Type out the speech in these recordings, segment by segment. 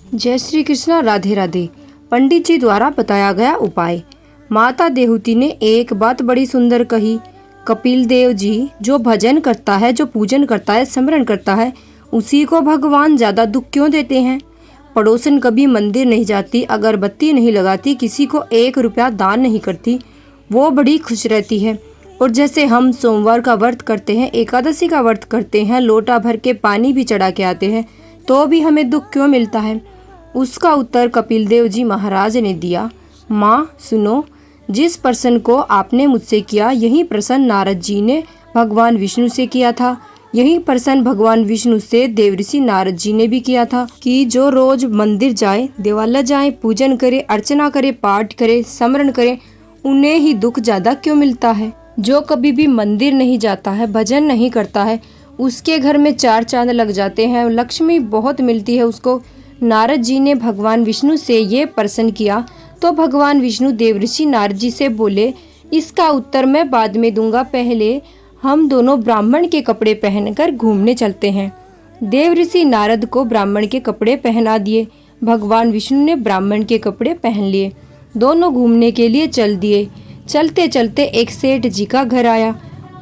जय श्री कृष्णा। राधे राधे। पंडित जी द्वारा बताया गया उपाय। माता देहूती ने एक बात बड़ी सुंदर कही। कपिल देव जी, जो भजन करता है, जो पूजन करता है, स्मरण करता है, उसी को भगवान ज्यादा दुख क्यों देते हैं। पड़ोसन कभी मंदिर नहीं जाती, अगरबत्ती नहीं लगाती, किसी को 1 रुपया दान नहीं करती, वो बड़ी खुश रहती है। और जैसे हम सोमवार का व्रत करते हैं, एकादशी का व्रत करते हैं, लोटा भर के पानी भी चढ़ा के आते हैं, तो भी हमें दुख क्यों मिलता है। उसका उत्तर कपिल देव जी महाराज ने दिया। माँ सुनो, जिस प्रश्न को आपने मुझसे किया, यही प्रश्न नारद जी ने भगवान विष्णु से किया था। यही प्रश्न भगवान विष्णु से देवऋषि नारद जी ने भी किया था कि जो रोज मंदिर जाए, देवालय जाए, पूजन करे, अर्चना करे, पाठ करे, स्मरण करे, उन्हें ही दुख ज्यादा क्यों मिलता है। जो कभी भी मंदिर नहीं जाता है, भजन नहीं करता है, उसके घर में 4 चांद लग जाते हैं, लक्ष्मी बहुत मिलती है उसको। नारद जी ने भगवान विष्णु से ये प्रश्न किया तो भगवान विष्णु देवऋषि नारद जी से बोले, इसका उत्तर मैं बाद में दूंगा, पहले हम दोनों ब्राह्मण के कपड़े पहनकर घूमने चलते हैं। देवऋषि नारद को ब्राह्मण के कपड़े पहना दिए। भगवान विष्णु ने ब्राह्मण के कपड़े पहन लिए। दोनों घूमने के लिए चल दिए। चलते चलते एक सेठ जी का घर आया।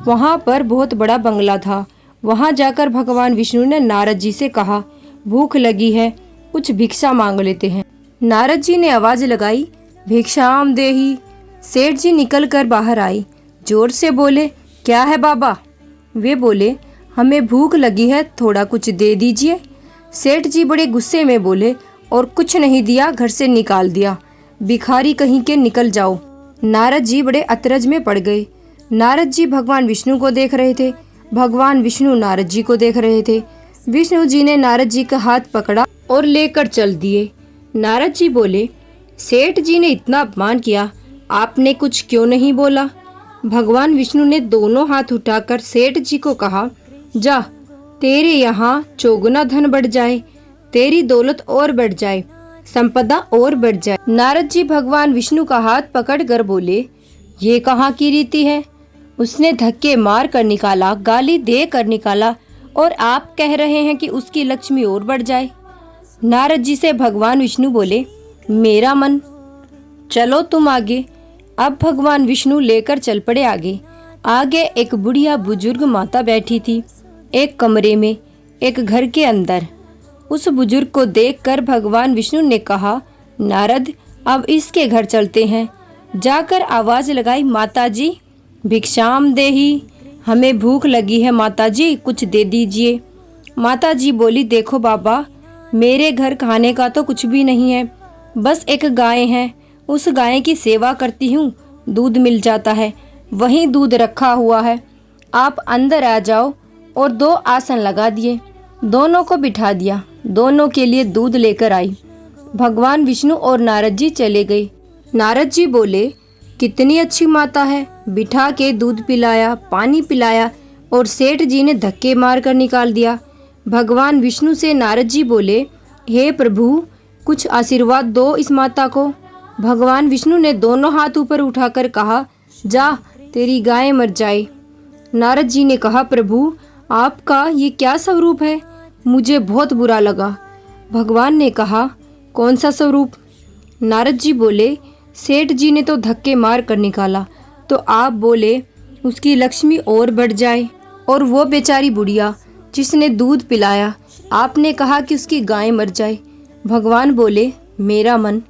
वहाँ पर बहुत बड़ा बंगला था। वहाँ जाकर भगवान विष्णु ने नारद जी से कहा, भूख लगी है, कुछ भिक्षा मांग लेते हैं। नारद जी ने आवाज लगाई, भिक्षाम देही। सेठ जी निकल कर बाहर आई, जोर से बोले, क्या है बाबा। वे बोले, हमें भूख लगी है, थोड़ा कुछ दे दीजिए। सेठ जी बड़े गुस्से में बोले, और कुछ नहीं दिया, घर से निकाल दिया, भिखारी कहीं के, निकल जाओ। नारद जी बड़े अतरज में पड़ गए। नारद जी भगवान विष्णु को देख रहे थे, भगवान विष्णु नारद जी को देख रहे थे। विष्णु जी ने नारद जी का हाथ पकड़ा और लेकर चल दिए। नारद जी बोले, सेठ जी ने इतना अपमान किया, आपने कुछ क्यों नहीं बोला। भगवान विष्णु ने दोनों हाथ उठाकर सेठ जी को कहा, जा, तेरे यहाँ चौगुना धन बढ़ जाए, तेरी दौलत और बढ़ जाए, संपदा और बढ़ जाए। नारद जी भगवान विष्णु का हाथ पकड़कर बोले, ये कहाँ की रीति है। उसने धक्के मार कर निकाला, गाली दे कर निकाला, और आप कह रहे हैं कि उसकी लक्ष्मी और बढ़ जाए। नारद जी से भगवान विष्णु बोले, मेरा मन, चलो तुम आगे। अब भगवान विष्णु लेकर चल पड़े आगे। आगे एक बुढ़िया बुजुर्ग माता बैठी थी, एक कमरे में, एक घर के अंदर। उस बुजुर्ग को देखकर भगवान विष्णु ने कहा, नारद, अब इसके घर चलते हैं। जाकर आवाज लगाई, माता जी भिक्षाम देही, हमें भूख लगी है माता जी, कुछ दे दीजिए। माता जी बोली, देखो बाबा, मेरे घर खाने का तो कुछ भी नहीं है, बस एक गाय है, उस गाय की सेवा करती हूँ, दूध मिल जाता है, वहीं दूध रखा हुआ है, आप अंदर आ जाओ। और 2 आसन लगा दिए, दोनों को बिठा दिया, दोनों के लिए दूध लेकर आई। भगवान विष्णु और नारद जी चले गए। नारद जी बोले, कितनी अच्छी माता है, बिठा के दूध पिलाया, पानी पिलाया, और सेठ जी ने धक्के मार कर निकाल दिया। भगवान विष्णु से नारद जी बोले, हे प्रभु, कुछ आशीर्वाद दो इस माता को। भगवान विष्णु ने दोनों हाथ ऊपर उठाकर कहा, जा, तेरी गाय मर जाए। नारद जी ने कहा, प्रभु, आपका ये क्या स्वरूप है, मुझे बहुत बुरा लगा। भगवान ने कहा, कौन सा स्वरूप। नारद जी बोले, सेठ जी ने तो धक्के मार कर निकाला, तो आप बोले उसकी लक्ष्मी और बढ़ जाए। और वो बेचारी बुढ़िया जिसने दूध पिलाया, आपने कहा कि उसकी गाय मर जाए। भगवान बोले, मेरा मन।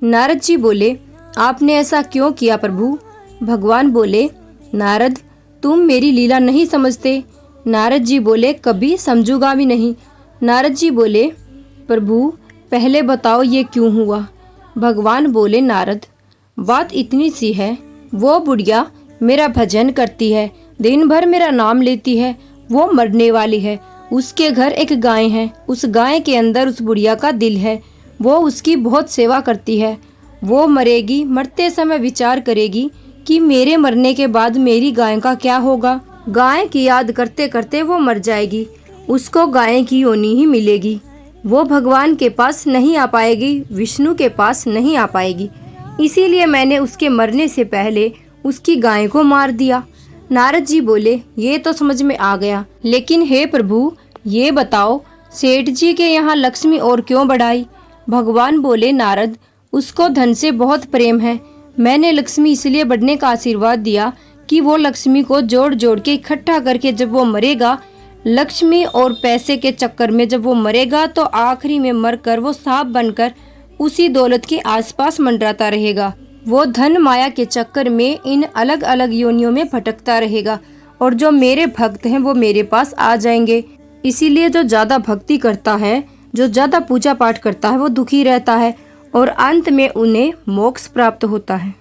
नारद जी बोले, आपने ऐसा क्यों किया प्रभु। भगवान बोले, नारद, तुम मेरी लीला नहीं समझते। नारद जी बोले, कभी समझूंगा भी नहीं। नारद जी बोले, प्रभु, पहले बताओ ये क्यों हुआ। भगवान बोले, नारद, बात इतनी सी है, वो बुढ़िया मेरा भजन करती है, दिन भर मेरा नाम लेती है, वो मरने वाली है, उसके घर एक गाय है, उस गाय के अंदर उस बुढ़िया का दिल है, वो उसकी बहुत सेवा करती है, वो मरेगी, मरते समय विचार करेगी कि मेरे मरने के बाद मेरी गाय का क्या होगा। गाय की याद करते करते वो मर जाएगी, उसको गाय की योनि ही मिलेगी, वो भगवान के पास नहीं आ पाएगी, विष्णु के पास नहीं आ पाएगी, इसीलिए मैंने उसके मरने से पहले उसकी गाय को मार दिया। नारद जी बोले, ये तो समझ में आ गया, लेकिन हे प्रभु, ये बताओ, सेठ जी के यहाँ लक्ष्मी और क्यों बढ़ाई। भगवान बोले, नारद, उसको धन से बहुत प्रेम है। मैंने लक्ष्मी इसलिए बढ़ने का आशीर्वाद दिया कि वो लक्ष्मी को जोड़ जोड़ के इकट्ठा करके जब वो मरेगा, लक्ष्मी और पैसे के चक्कर में जब वो मरेगा तो आखिरी में मरकर वो सांप बनकर उसी दौलत के आसपास मंडराता रहेगा। वो धन माया के चक्कर में इन अलग अलग योनियों में भटकता रहेगा और जो मेरे भक्त हैं वो मेरे पास आ जाएंगे। इसीलिए जो ज्यादा भक्ति करता है, जो ज्यादा पूजा पाठ करता है, वो दुखी रहता है और अंत में उन्हें मोक्ष प्राप्त होता है।